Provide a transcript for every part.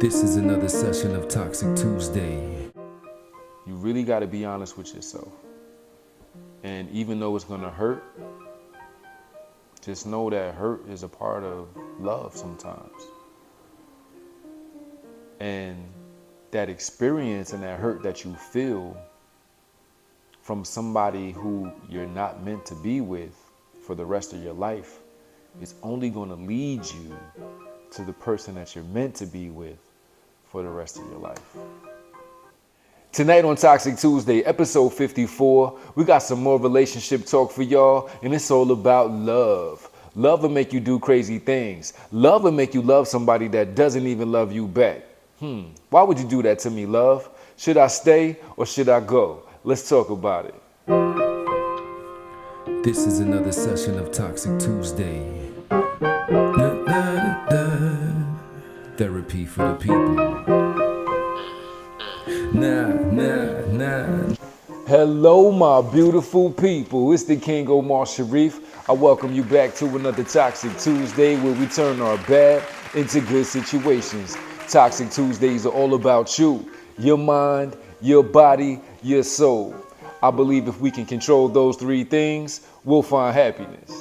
This is another session of Toxic Tuesday. You really got to be honest with yourself. And even though it's going to hurt, just know that hurt is a part of love sometimes. And that experience and that hurt that you feel from somebody who you're not meant to be with for the rest of your life is only going to lead you to the person that you're meant to be with for the rest of your life. Tonight on Toxic Tuesday, episode 54, we got some more relationship talk for y'all, and it's all about love. Love will make you do crazy things. Love will make you love somebody that doesn't even love you back. Why would you do that to me, love? Should I stay or should I go? Let's talk about it. This is another session of Toxic Tuesday. Na, na, na. Therapy for the people. Nah. Hello, my beautiful people. It's the thekingomarsharif. I welcome you back to another Toxic Tuesday where we turn our bad into good situations. Toxic Tuesdays are all about you, your mind, your body, your soul. I believe if we can control those three things, we'll find happiness.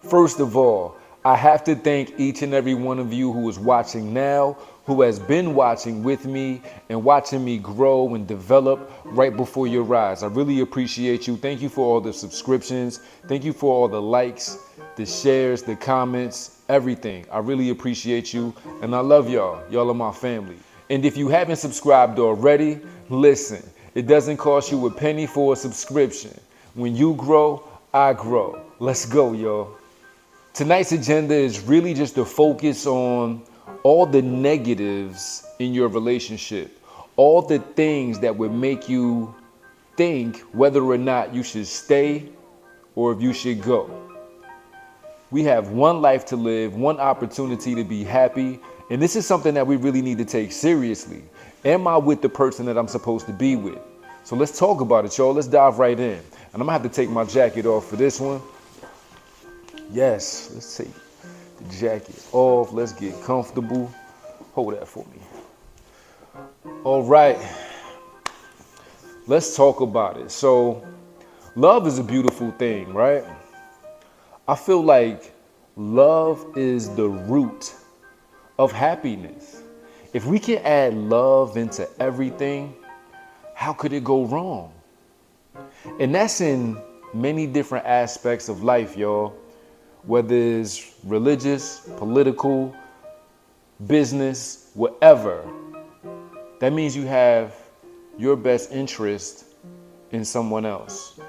First of all, I have to thank each and every one of you who is watching now, who has been watching with me and watching me grow and develop right before your eyes. I really appreciate you. Thank you for all the subscriptions. Thank you for all the likes, the shares, the comments, everything. I really appreciate you, and I love y'all. Y'all are my family. And if you haven't subscribed already, listen, it doesn't cost you a penny for a subscription. When you grow, I grow. Let's go, y'all. Tonight's agenda is really just to focus on all the negatives in your relationship, all the things that would make you think whether or not you should stay or if you should go. We have one life to live, one opportunity to be happy, and this is something that we really need to take seriously. Am I with the person that I'm supposed to be with? So let's talk about it, y'all. Let's dive right in. And I'm gonna have to take my jacket off for this one. Yes, let's take the jacket off. Let's get comfortable. Hold that for me. All right. Let's talk about it. So, love is a beautiful thing, right? I feel like love is the root of happiness. If we can add love into everything, how could it go wrong? And that's in many different aspects of life, y'all. Whether it's religious, political, business, whatever. That means you have your best interest in someone else.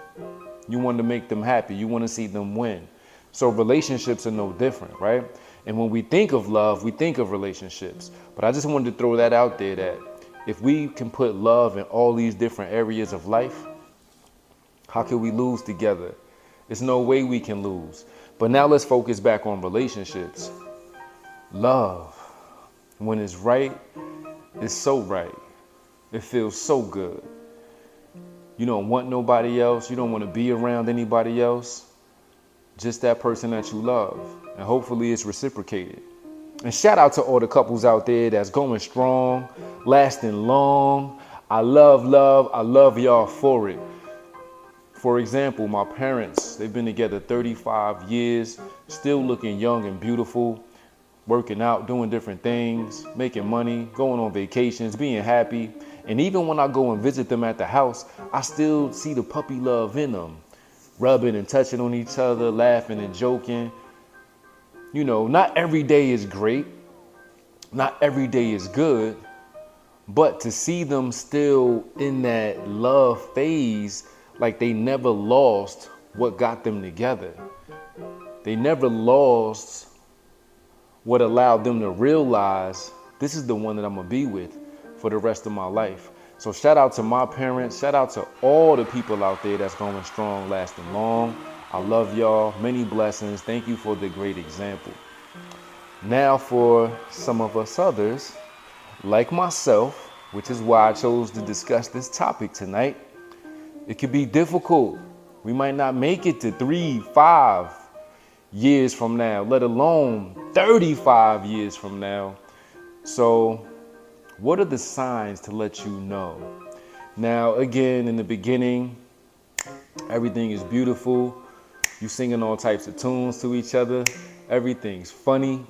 You want to make them happy. You want to see them win. So relationships are no different, right? And when we think of love, we think of relationships. But I just wanted to throw that out there that if we can put love in all these different areas of life, how can we lose together? There's no way we can lose. But now let's focus back on relationships. Love, when it's right, it's so right. It feels so good. You don't want nobody else. You don't want to be around anybody else. Just that person that you love. And hopefully it's reciprocated. And shout out to all the couples out there that's going strong, lasting long. I love y'all for it. For example, my parents, they've been together 35 years, still looking young and beautiful, working out, doing different things, making money, going on vacations, being happy. And even when I go and visit them at the house, I still see the puppy love in them, rubbing and touching on each other, laughing and joking. You know, not every day is great. Not every day is good. But to see them still in that love phase, like they never lost what got them together. They never lost what allowed them to realize this is the one that I'm gonna be with for the rest of my life. So shout out to my parents, shout out to all the people out there that's going strong, lasting long. I love y'all, many blessings. Thank you for the great example. Now for some of us others, like myself, which is why I chose to discuss this topic tonight. It could be difficult. We might not make it to 3-5 years from now, let alone 35 years from now. So What are the signs to let you know? Now, again, in the beginning, everything is beautiful. You singing all types of tunes to each other. Everything's funny.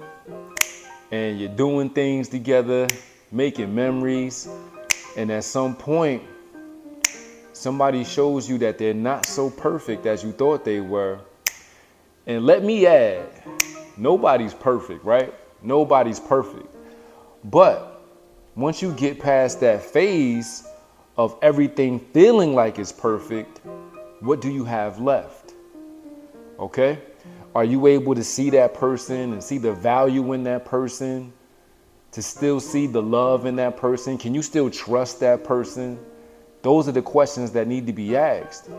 And you're doing things together, making memories. And at some point, somebody shows you that they're not so perfect as you thought they were. And let me add, nobody's perfect, right? Nobody's perfect. But once you get past that phase of everything feeling like it's perfect, what do you have left? Okay? Are you able to see that person and see the value in that person? To still see the love in that person? Can you still trust that person? Those are the questions that need to be asked.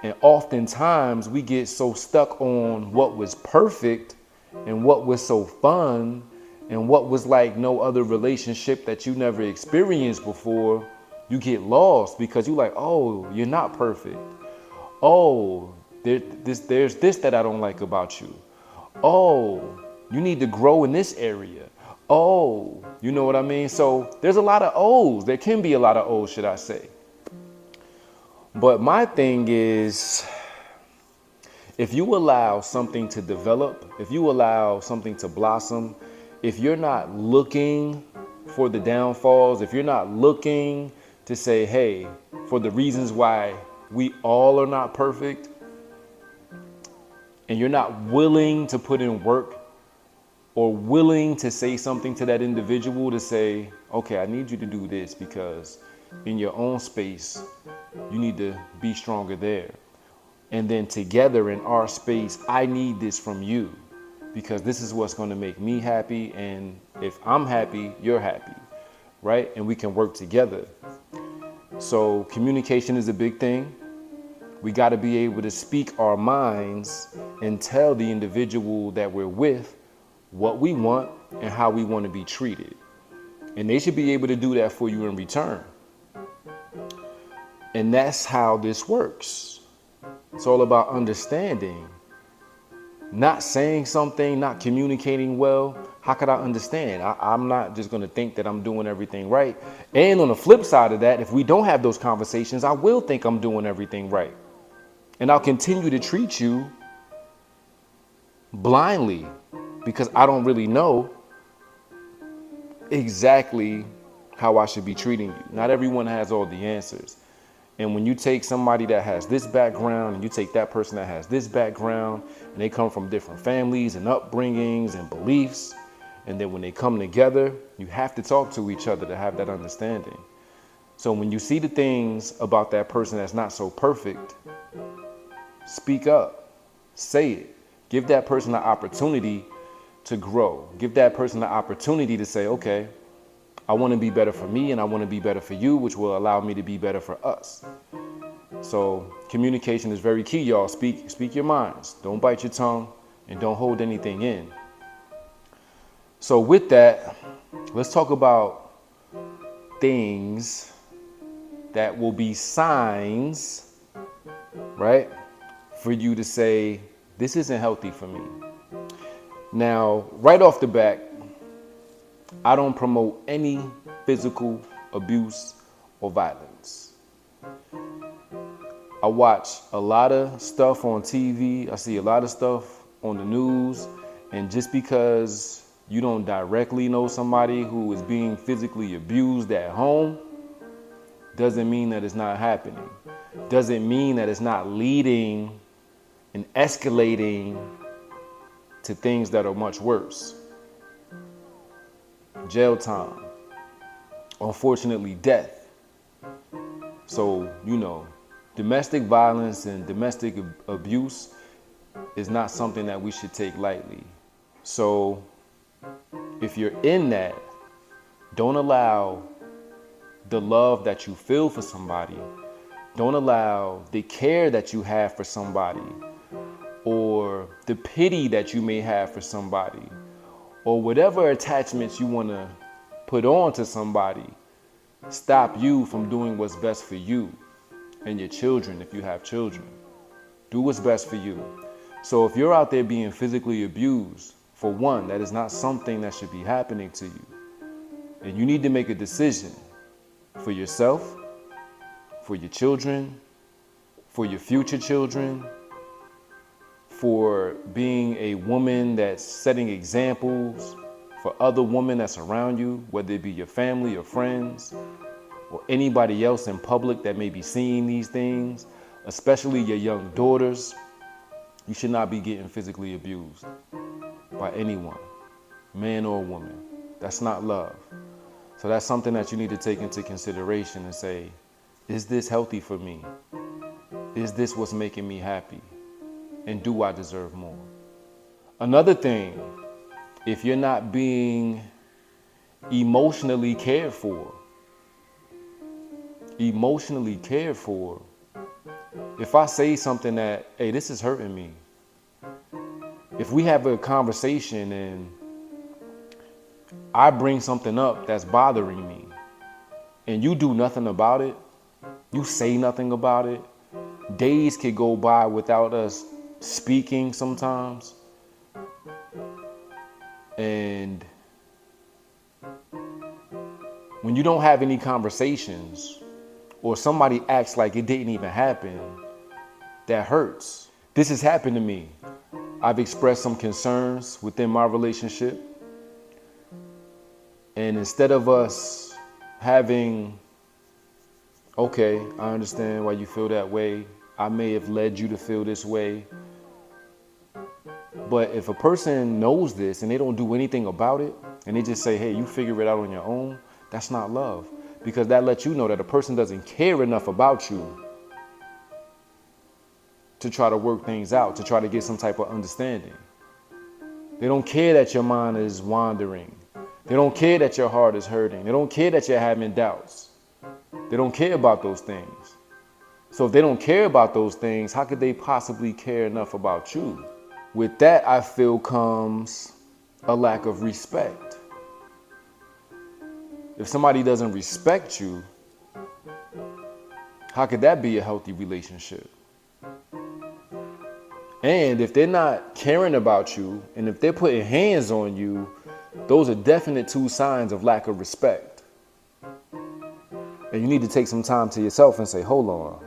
And oftentimes we get so stuck on what was perfect and what was so fun and what was like no other relationship that you never experienced before. You get lost because you're like, oh, you're not perfect. Oh, there's this that I don't like about you. Oh, you need to grow in this area. Oh, you know what I mean? So there's a lot of O's. There can be a lot of O's, should I say. But my thing is, if you allow something to develop, if you allow something to blossom, if you're not looking for the downfalls, if you're not looking to say, hey, for the reasons why we all are not perfect, and you're not willing to put in work or willing to say something to that individual to say, okay, I need you to do this because in your own space, you need to be stronger there. And then together in our space, I need this from you because this is what's going to make me happy. And if I'm happy, you're happy, right? And we can work together. So communication is a big thing. We got to be able to speak our minds and tell the individual that we're with what we want and how we want to be treated. And they should be able to do that for you in return. And that's how this works. It's all about understanding. Not saying something, not communicating well. How could I understand? I'm not just going to think that I'm doing everything right. And on the flip side of that, if we don't have those conversations, I will think I'm doing everything right. And I'll continue to treat you blindly because I don't really know exactly how I should be treating you. Not everyone has all the answers. And when you take somebody that has this background and you take that person that has this background and they come from different families and upbringings and beliefs, and then when they come together, you have to talk to each other to have that understanding. So when you see the things about that person that's not so perfect, speak up, say it, give that person the opportunity to grow. Give that person the opportunity to say, okay, I want to be better for me and I want to be better for you, which will allow me to be better for us. So communication is very key, y'all. Speak your minds. Don't bite your tongue and don't hold anything in. So with that, let's talk about things that will be signs, right, for you to say, this isn't healthy for me. Now, right off the bat, I don't promote any physical abuse or violence. I watch a lot of stuff on TV. I see a lot of stuff on the news. And just because you don't directly know somebody who is being physically abused at home doesn't mean that it's not happening. Doesn't mean that it's not leading and escalating to things that are much worse. Jail time, unfortunately death. So, domestic violence and domestic abuse is not something that we should take lightly. So if you're in that, don't allow the love that you feel for somebody, don't allow the care that you have for somebody, or the pity that you may have for somebody, or whatever attachments you want to put on to somebody, stop you from doing what's best for you and your children if you have children. Do what's best for you. So if you're out there being physically abused, for one, that is not something that should be happening to you. And you need to make a decision for yourself, for your children, for your future children, for being a woman that's setting examples for other women that's around you, whether it be your family or friends or anybody else in public that may be seeing these things, especially your young daughters. You should not be getting physically abused by anyone, man or woman. That's not love. So that's something that you need to take into consideration and say, is this healthy for me? Is this what's making me happy? And do I deserve more? Another thing, if you're not being emotionally cared for, if I say something that, hey, this is hurting me, if we have a conversation and I bring something up that's bothering me and you do nothing about it, you say nothing about it, days could go by without us speaking sometimes. And when you don't have any conversations or somebody acts like it didn't even happen, that hurts. This has happened to me. I've expressed some concerns within my relationship. And instead of us having, okay, I understand why you feel that way. I may have led you to feel this way. But if a person knows this and they don't do anything about it, and they just say, hey, you figure it out on your own, that's not love. Because that lets you know that a person doesn't care enough about you to try to work things out, to try to get some type of understanding. They don't care that your mind is wandering. They don't care that your heart is hurting. They don't care that you're having doubts. They don't care about those things. So if they don't care about those things, how could they possibly care enough about you? With that, I feel comes a lack of respect. If somebody doesn't respect you, how could that be a healthy relationship? And if they're not caring about you, and if they're putting hands on you, those are definite two signs of lack of respect. And you need to take some time to yourself and say, hold on.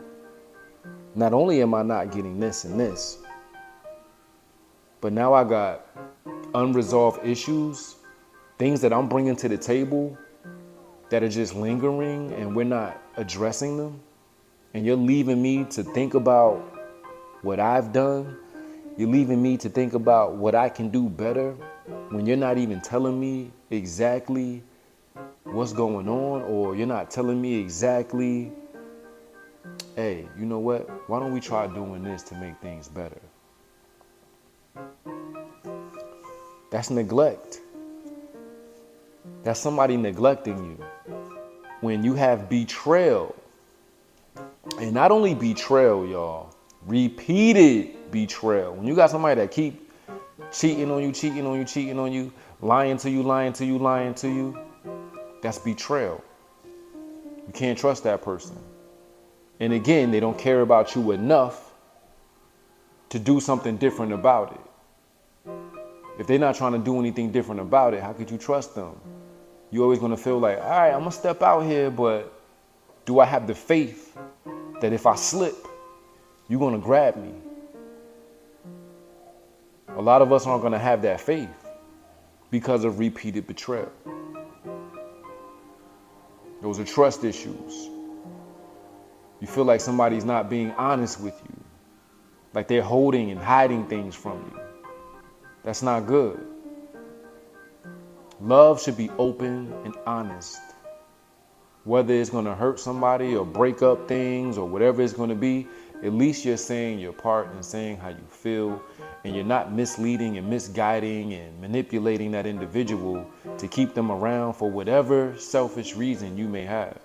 Not only am I not getting this and this, but now I got unresolved issues, things that I'm bringing to the table that are just lingering and we're not addressing them. And you're leaving me to think about what I've done. You're leaving me to think about what I can do better when you're not even telling me exactly what's going on, or you're not telling me exactly, hey, you know what? Why don't we try doing this to make things better? That's neglect. That's somebody neglecting you. When you have betrayal, and not only betrayal, y'all, repeated betrayal. When you got somebody that keep cheating on you, lying to you, that's betrayal. You can't trust that person. And again, they don't care about you enough to do something different about it. If they're not trying to do anything different about it, how could you trust them? You're always going to feel like, all right, I'm going to step out here, but do I have the faith that if I slip, you're going to grab me? A lot of us aren't going to have that faith because of repeated betrayal. Those are trust issues. You feel like somebody's not being honest with you, like they're holding and hiding things from you. That's not good. Love should be open and honest. Whether it's going to hurt somebody or break up things or whatever it's going to be, at least you're saying your part and saying how you feel, and you're not misleading and misguiding and manipulating that individual to keep them around for whatever selfish reason you may have.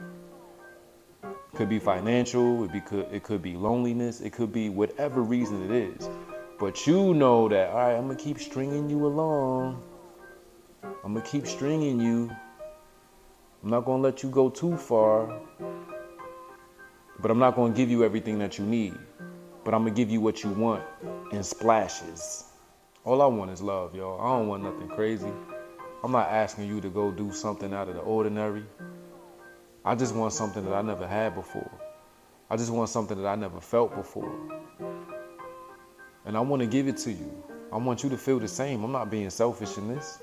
It could be financial, it could be loneliness, it could be whatever reason it is. But you know that, all right, I'm going to keep stringing you along. I'm going to keep stringing you. I'm not going to let you go too far. But I'm not going to give you everything that you need. But I'm going to give you what you want in splashes. All I want is love, y'all. I don't want nothing crazy. I'm not asking you to go do something out of the ordinary. I just want something that I never had before. I just want something that I never felt before. And I want to give it to you. I want you to feel the same. I'm not being selfish in this.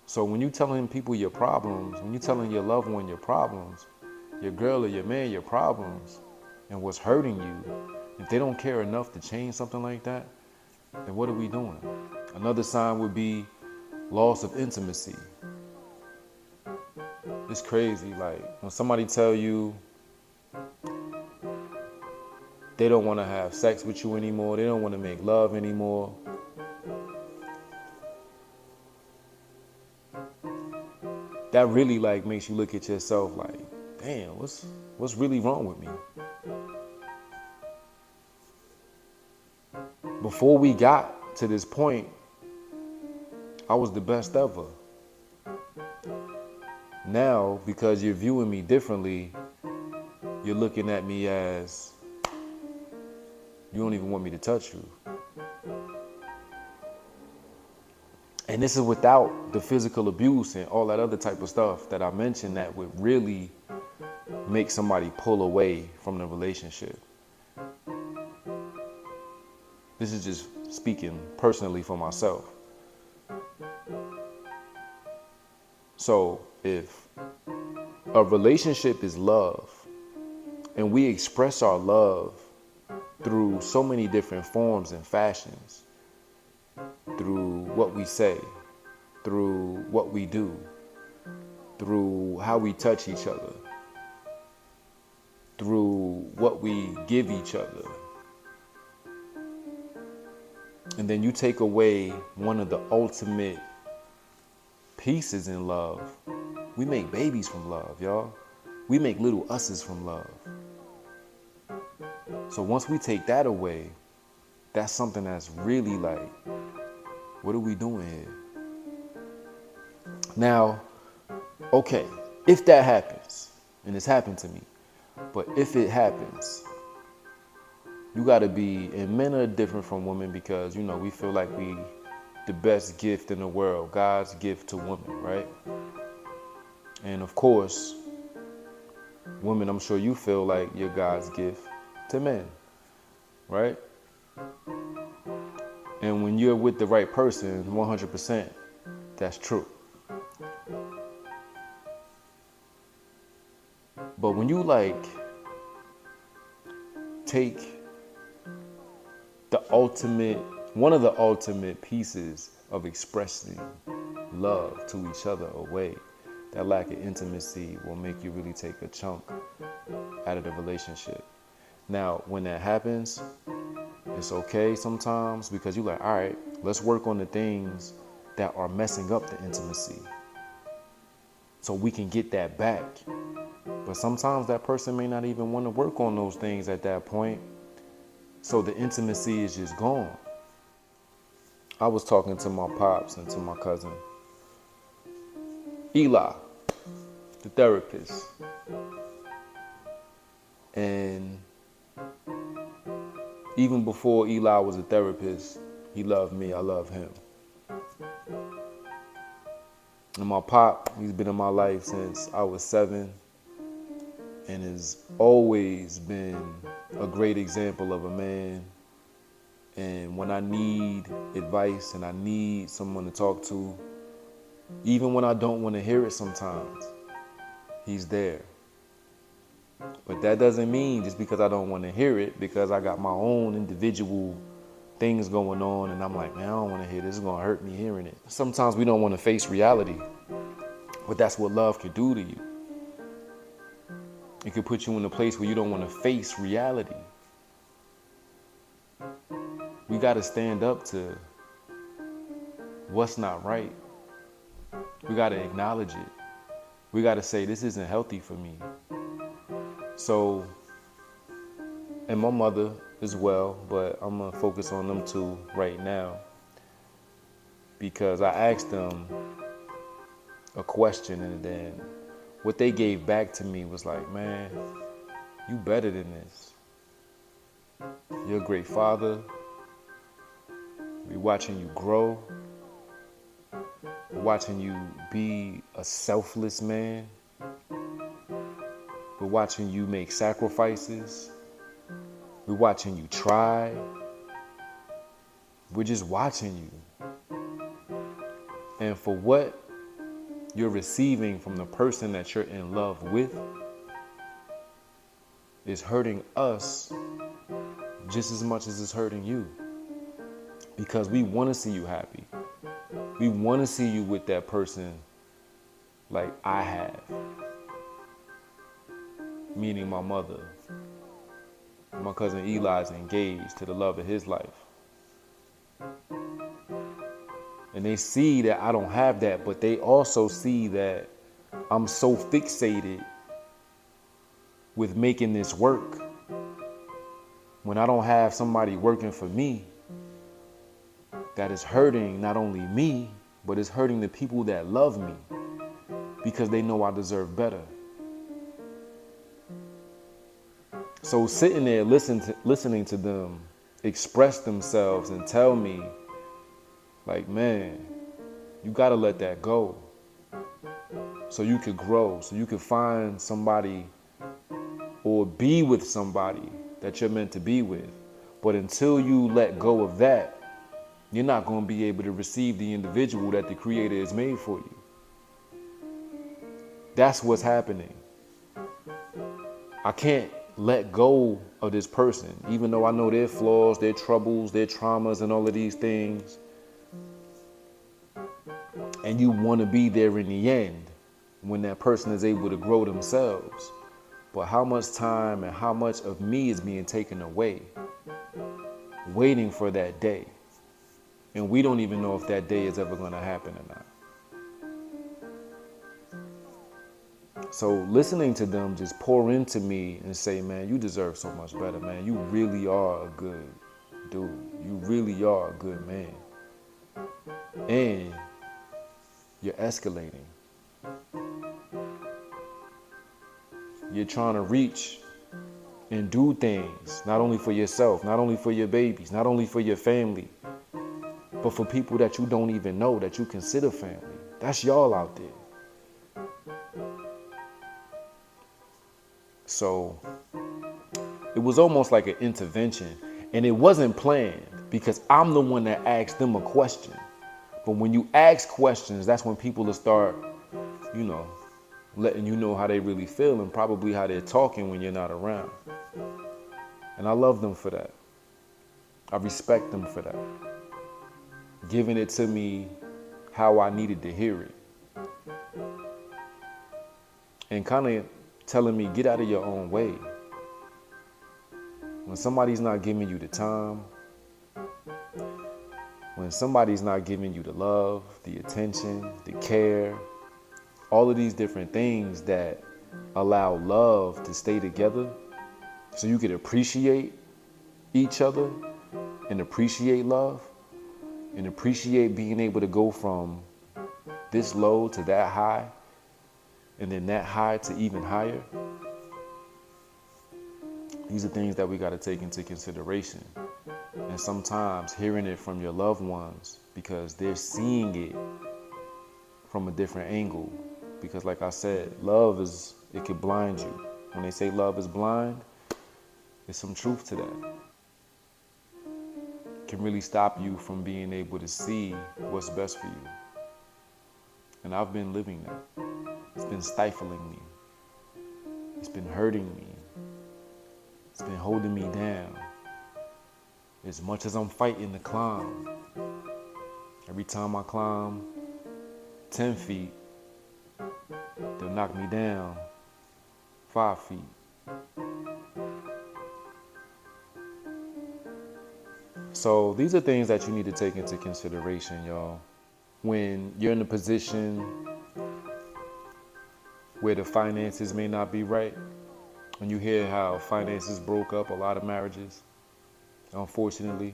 So when you telling people your problems, when you telling your loved one your problems, your girl or your man your problems, and what's hurting you, if they don't care enough to change something like that, then what are we doing? Another sign would be loss of intimacy. It's crazy. Like when somebody tell you they don't want to have sex with you anymore, they don't want to make love anymore. That really like makes you look at yourself like, damn, what's really wrong with me? Before we got to this point, I was the best ever. Now, because you're viewing me differently, you're looking at me as, you don't even want me to touch you. And this is without the physical abuse and all that other type of stuff that I mentioned that would really make somebody pull away from the relationship. This is just speaking personally for myself. So if a relationship is love, and we express our love through so many different forms and fashions, through what we say, through what we do, through how we touch each other, through what we give each other. And then you take away one of the ultimate pieces in love. We make babies from love, y'all. We make little us's from love. So once we take that away, that's something that's really like, what are we doing here? Now, okay, if that happens, and it's happened to me, but if it happens, you gotta be, and men are different from women because, you know, we feel like we the best gift in the world, God's gift to women, right? And of course, women, I'm sure you feel like you're God's gift to men, right? And when you're with the right person, 100%, that's true. But when you like take the ultimate, one of the ultimate pieces of expressing love to each other away, that lack of intimacy will make you really take a chunk out of the relationship. Now, when that happens, it's okay sometimes because you're like, all right, let's work on the things that are messing up the intimacy so we can get that back. But sometimes that person may not even want to work on those things at that point. So the intimacy is just gone. I was talking to my pops and to my cousin, Eli, the therapist. And even before Eli was a therapist, he loved me, I love him. And my pop, he's been in my life since I was 7 and has always been a great example of a man. And when I need advice and I need someone to talk to, even when I don't want to hear it sometimes, he's there. But that doesn't mean just because I don't want to hear it, because I got my own individual things going on and I'm like, man, I don't want to hear this. It's going to hurt me hearing it. Sometimes we don't want to face reality, but that's what love could do to you. It could put you in a place where you don't want to face reality. We got to stand up to what's not right. We got to acknowledge it. We got to say, this isn't healthy for me. So, and my mother as well, but I'm going to focus on them two right now because I asked them a question and then what they gave back to me was like, man, you better than this. You're a great father. We're watching you grow. We're watching you be a selfless man. We're watching you make sacrifices. We're watching you try. We're just watching you. And for what you're receiving from the person that you're in love with is hurting us just as much as it's hurting you. Because we want to see you happy. We want to see you with that person like I have. Meaning my mother. My cousin Eli's engaged to the love of his life. And they see that I don't have that, but they also see that I'm so fixated with making this work. When I don't have somebody working for me, that is hurting not only me, but it's hurting the people that love me because they know I deserve better. So sitting there listening to them express themselves and tell me, like, man, you gotta let that go so you could grow, so you could find somebody or be with somebody that you're meant to be with. But until you let go of that, you're not going to be able to receive the individual that the Creator has made for you. That's what's happening. I can't let go of this person, even though I know their flaws, their troubles, their traumas, and all of these things. And you want to be there in the end when that person is able to grow themselves. But how much time and how much of me is being taken away, waiting for that day? And we don't even know if that day is ever going to happen or not. So listening to them just pour into me and say, man, you deserve so much better, man. You really are a good dude. You really are a good man. And you're escalating. You're trying to reach and do things, not only for yourself, not only for your babies, not only for your family, but for people that you don't even know, that you consider family. That's y'all out there. So it was almost like an intervention, and it wasn't planned because I'm the one that asked them a question. But when you ask questions, that's when people will start, letting you know how they really feel and probably how they're talking when you're not around. And I love them for that. I respect them for that. Giving it to me how I needed to hear it. And kind of telling me, get out of your own way. When somebody's not giving you the time, when somebody's not giving you the love, the attention, the care, all of these different things that allow love to stay together so you could appreciate each other and appreciate love and appreciate being able to go from this low to that high and then that high to even higher. These are things that we got to take into consideration. And sometimes hearing it from your loved ones because they're seeing it from a different angle. Because like I said, it could blind you. When they say love is blind, there's some truth to that. It can really stop you from being able to see what's best for you. And I've been living that. It's been stifling me. It's been hurting me. It's been holding me down. As much as I'm fighting to climb, every time I climb 10 feet, they'll knock me down 5 feet. So these are things that you need to take into consideration, y'all. When you're in a position where the finances may not be right, when you hear how finances broke up a lot of marriages, unfortunately,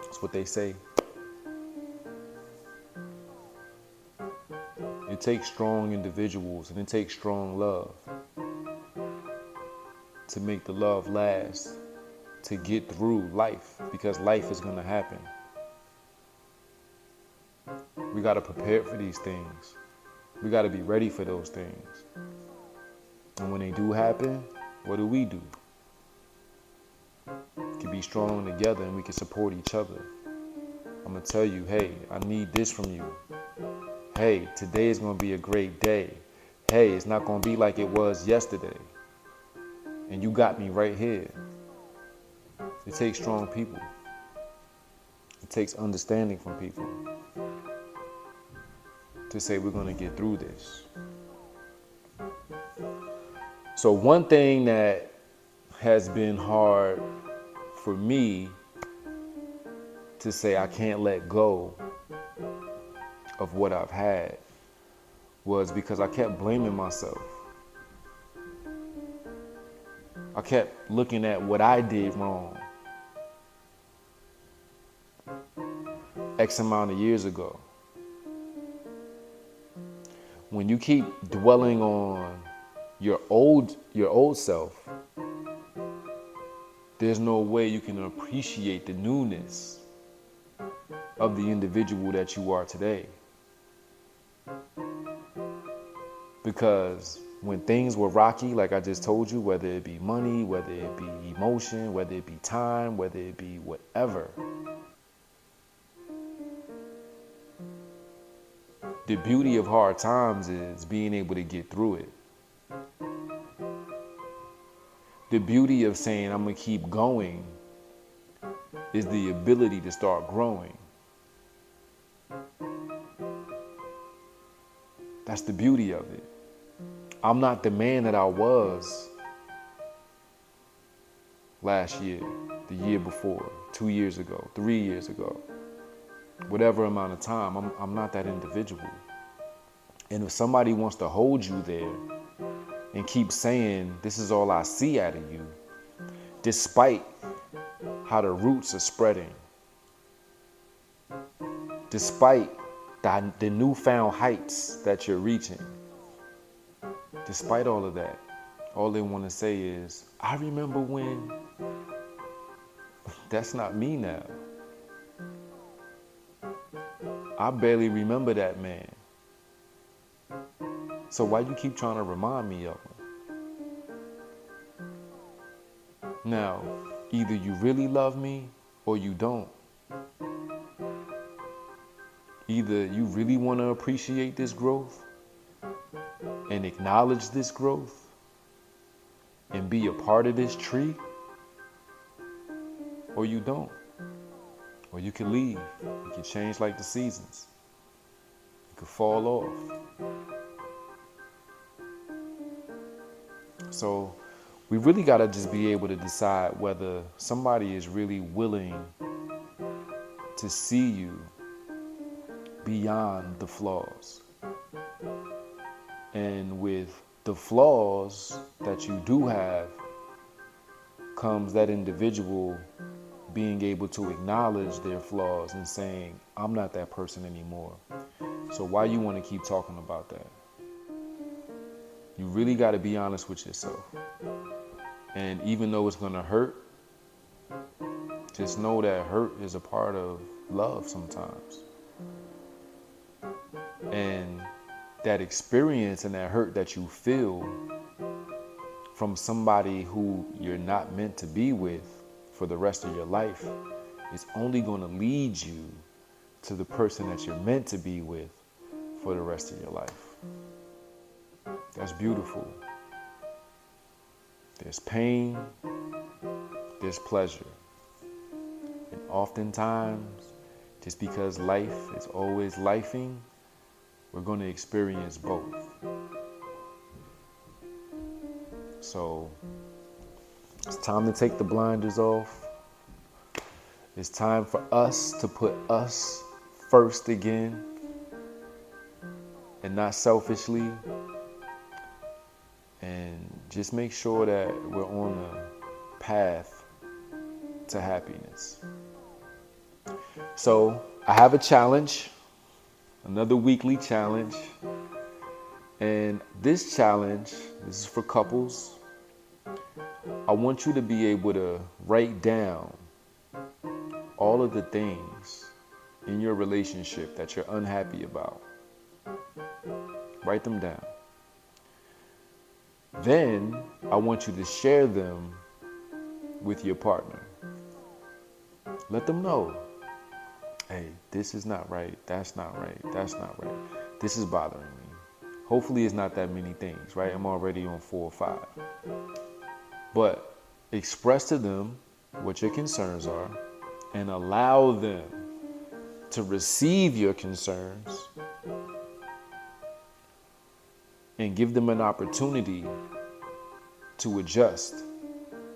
that's what they say. It takes strong individuals and it takes strong love to make the love last, to get through life, because life is going to happen. We got to prepare for these things. We got to be ready for those things. And when they do happen, what do? We can be strong together and we can support each other. I'm going to tell you, hey, I need this from you. Hey, today is going to be a great day. Hey, it's not going to be like it was yesterday. And you got me right here. It takes strong people. It takes understanding from people to say we're going to get through this. So one thing that has been hard for me to say I can't let go of what I've had was because I kept blaming myself. I kept looking at what I did wrong X amount of years ago. When you keep dwelling on your old self, there's no way you can appreciate the newness of the individual that you are today. Because when things were rocky, like I just told you, whether it be money, whether it be emotion, whether it be time, whether it be whatever, the beauty of hard times is being able to get through it. The beauty of saying I'm going to keep going is the ability to start growing. That's the beauty of it. I'm not the man that I was last year, the year before, 2 years ago, 3 years ago. Whatever amount of time, I'm not that individual. And if somebody wants to hold you there and keep saying, this is all I see out of you, despite how the roots are spreading, despite the newfound heights that you're reaching, despite all of that, all they want to say is, I remember when. That's not me now. I barely remember that man. So why you keep trying to remind me of him? Now, either you really love me or you don't. Either you really want to appreciate this growth and acknowledge this growth and be a part of this tree, or you don't. Or you can leave. You can change like the seasons. You could fall off. So we really got to just be able to decide whether somebody is really willing to see you beyond the flaws. And with the flaws that you do have comes that individual being able to acknowledge their flaws and saying, I'm not that person anymore. So why you want to keep talking about that? You really got to be honest with yourself. And even though it's going to hurt, just know that hurt is a part of love sometimes. And that experience and that hurt that you feel from somebody who you're not meant to be with for the rest of your life is only going to lead you to the person that you're meant to be with for the rest of your life. That's beautiful. There's pain, there's pleasure. And oftentimes, just because life is always lifing, we're going to experience both. So it's time to take the blinders off. It's time for us to put us first again and not selfishly. And just make sure that we're on a path to happiness. So I have a challenge, another weekly challenge. And this challenge, this is for couples. I want you to be able to write down all of the things in your relationship that you're unhappy about. Write them down. Then I want you to share them with your partner. Let them know, hey, this is not right. That's not right. That's not right. This is bothering me. Hopefully it's not that many things, right? I'm already on 4 or 5. But express to them what your concerns are and allow them to receive your concerns and give them an opportunity to adjust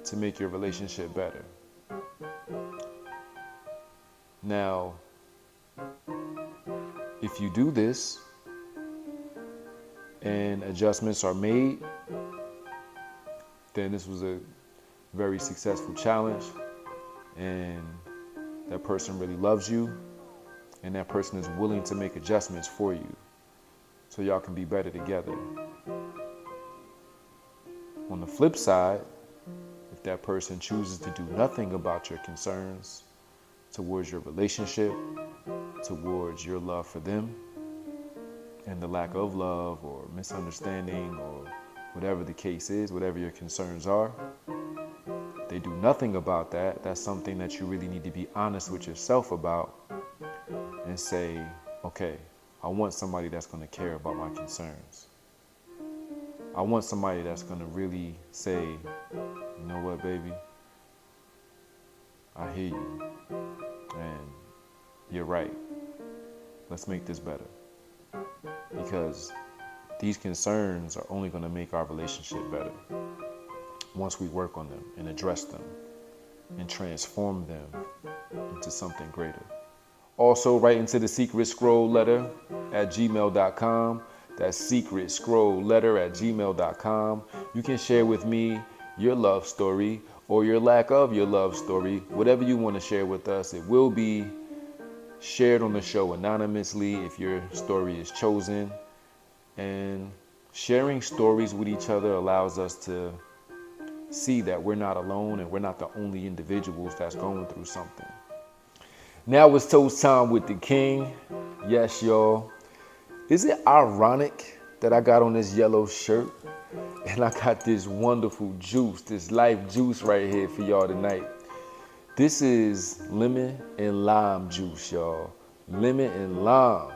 to make your relationship better. Now, if you do this and adjustments are made, then this was a very successful challenge, and that person really loves you, and that person is willing to make adjustments for you so y'all can be better together. On the flip side, if that person chooses to do nothing about your concerns towards your relationship, towards your love for them, and the lack of love or misunderstanding or whatever the case is, whatever your concerns are, they do nothing about that. That's something that you really need to be honest with yourself about and say, okay, I want somebody that's going to care about my concerns. I want somebody that's going to really say, you know what, baby, I hear you, and you're right. Let's make this better. Because these concerns are only going to make our relationship better once we work on them and address them and transform them into something greater. Also, write into the secret scroll letter at gmail.com. That's secret scroll letter at gmail.com. You can share with me your love story or your lack of your love story, whatever you want to share with us. It will be shared on the show anonymously if your story is chosen. And sharing stories with each other allows us to see that we're not alone and we're not the only individuals that's going through something. Now it's toast time with the king. Yes, y'all. Is it ironic that I got on this yellow shirt and I got this wonderful juice, this life juice right here for y'all tonight? This is lemon and lime juice, y'all. Lemon and lime.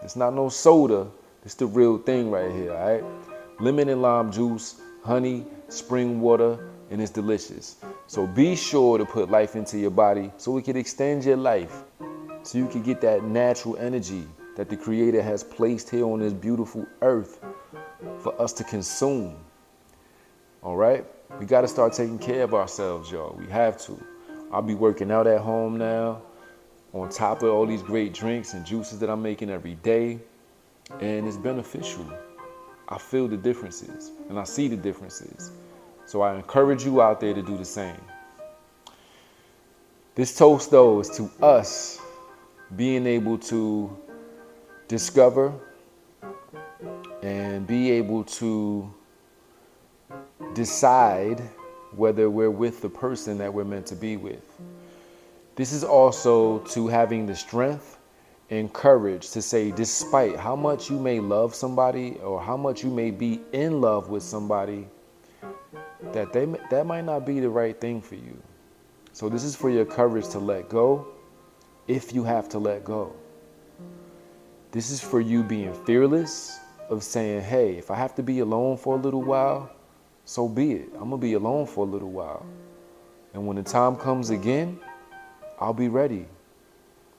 It's not no soda. It's the real thing right here, all right? Lemon and lime juice, honey, spring water, and it's delicious. So be sure to put life into your body so it can extend your life, so you can get that natural energy that the Creator has placed here on this beautiful earth for us to consume. All right? We got to start taking care of ourselves, y'all. We have to. I'll be working out at home now on top of all these great drinks and juices that I'm making every day. And it's beneficial. I feel the differences and I see the differences. So I encourage you out there to do the same. This toast, though, is to us being able to discover and be able to decide whether we're with the person that we're meant to be with. This is also to having the strength and courage to say, despite how much you may love somebody or how much you may be in love with somebody, that might not be the right thing for you. So this is for your courage to let go if you have to let go. This is for you being fearless of saying, hey, if I have to be alone for a little while, so be it. I'm going to be alone for a little while. And when the time comes again, I'll be ready.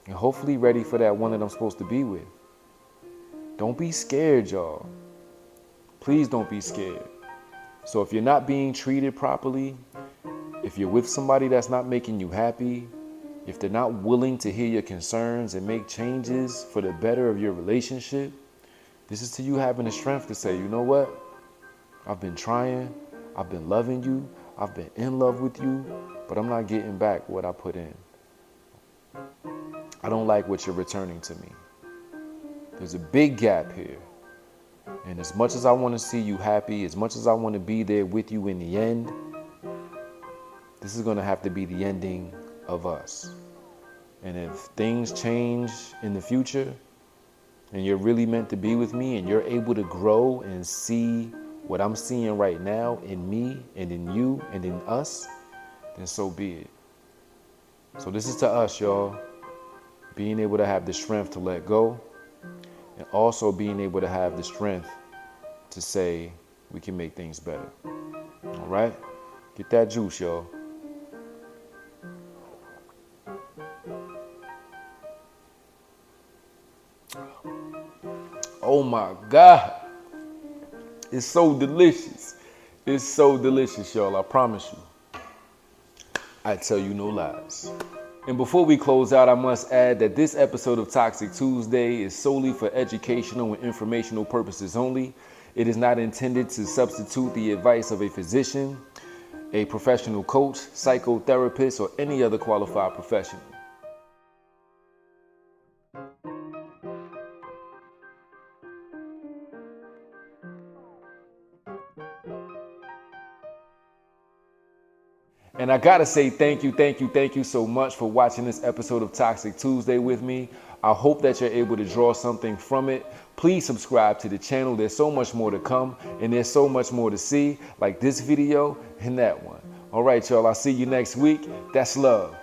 And hopefully ready for that one that I'm supposed to be with. Don't be scared, y'all. Please don't be scared. So if you're not being treated properly, if you're with somebody that's not making you happy, if they're not willing to hear your concerns and make changes for the better of your relationship, this is to you having the strength to say, you know what? I've been trying, I've been loving you, I've been in love with you, but I'm not getting back what I put in. I don't like what you're returning to me. There's a big gap here. And as much as I want to see you happy, as much as I want to be there with you in the end, this is going to have to be the ending of us. And if things change in the future and you're really meant to be with me and you're able to grow and see what I'm seeing right now in me and in you and in us, then so be it. So this is to us, y'all. Being able to have the strength to let go and also being able to have the strength to say we can make things better. All right? Get that juice, y'all. Oh my God. It's so delicious. It's so delicious, y'all. I promise you. I tell you no lies. And before we close out, I must add that this episode of Toxic Tuesday is solely for educational and informational purposes only. It is not intended to substitute the advice of a physician, a professional coach, psychotherapist, or any other qualified professional. And I gotta say thank you so much for watching this episode of Toxic Tuesday with me. I hope that you're able to draw something from it. Please subscribe to the channel. There's so much more to come and there's so much more to see, like this video and that one. All right, y'all, I'll see you next week. That's love.